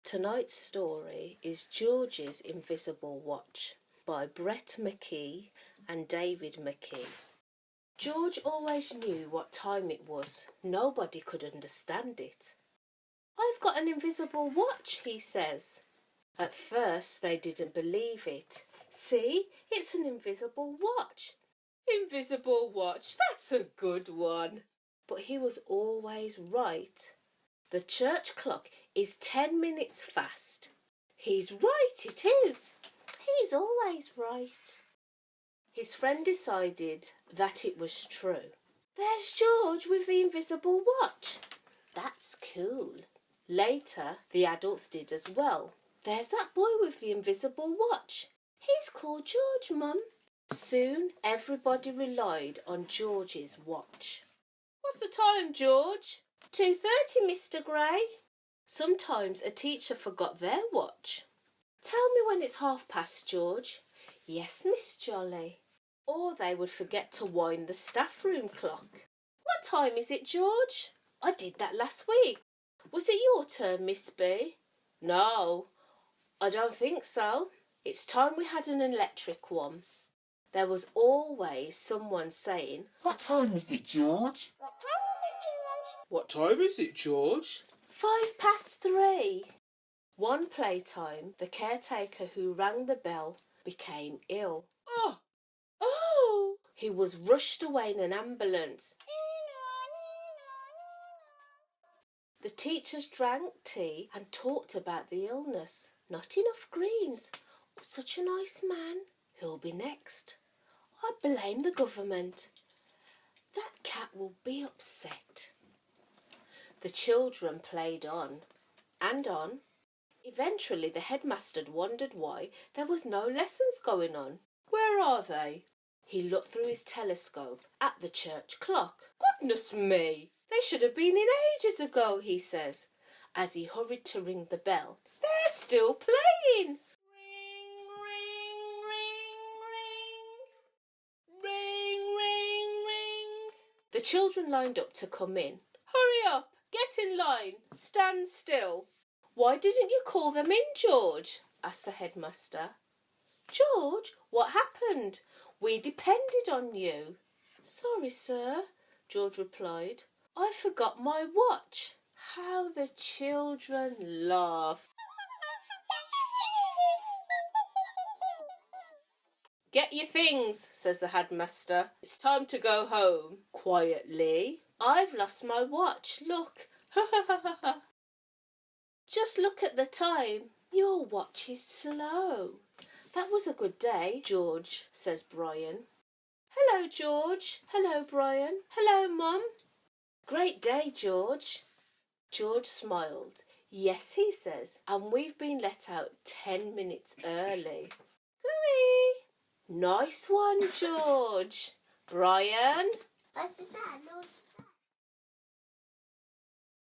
Tonight's story is George's Invisible Watch by Brett McKee and David McKee. George always knew what time it was. Nobody could understand it. "I've got an invisible watch," he says. At first they didn't believe it. "See, it's an invisible watch." "Invisible watch, that's a good one." But he was always right. The church clock is 10 minutes fast. He's right, it is. He's always right. His friend decided that it was true. "There's George with the invisible watch. That's cool." Later, the adults did as well. "There's that boy with the invisible watch. He's called George, Mum." Soon, everybody relied on George's watch. "What's the time, George?" 2:30, Mr. Gray." Sometimes a teacher forgot their watch. "Tell me when it's 1/2 George." "Yes, Miss Jolly." Or they would forget to wind the staff room clock. "What time is it, George?" "I did that last week." "Was it your turn, Miss B?" "No, I don't think so. It's time we had an electric one." There was always someone saying, "What time is it, George?" "What time is it, George?" "What time is it, George?" 3:05. One playtime, the caretaker who rang the bell became ill. Oh! He was rushed away in an ambulance. The teachers drank tea and talked about the illness. "Not enough greens. Such a nice man. Who'll be next? I blame the government. That cat will be upset." The children played on and on. Eventually the headmaster wondered why there was no lessons going on. "Where are they?" He looked through his telescope at the church clock. "Goodness me! They should have been in ages ago," he says, as he hurried to ring the bell. "They're still playing!" Ring, ring, ring, ring. Ring, ring, ring. The children lined up to come in. "Hurry up! Get in line! Stand still!" "Why didn't you call them in, George?" asked the headmaster. "George, what happened? We depended on you." "Sorry, sir," George replied. "I forgot my watch." How the children laughed. "Get your things," says the headmaster. "It's time to go home." Quietly. "I've lost my watch. Look." "Just look at the time. Your watch is slow." "That was a good day, George," says Brian. "Hello, George." "Hello, Brian." "Hello, Mum." "Great day, George." George smiled. "Yes," he says, "and we've been let out 10 minutes early." Gooey. "Nice one, George." "Brian." What's that?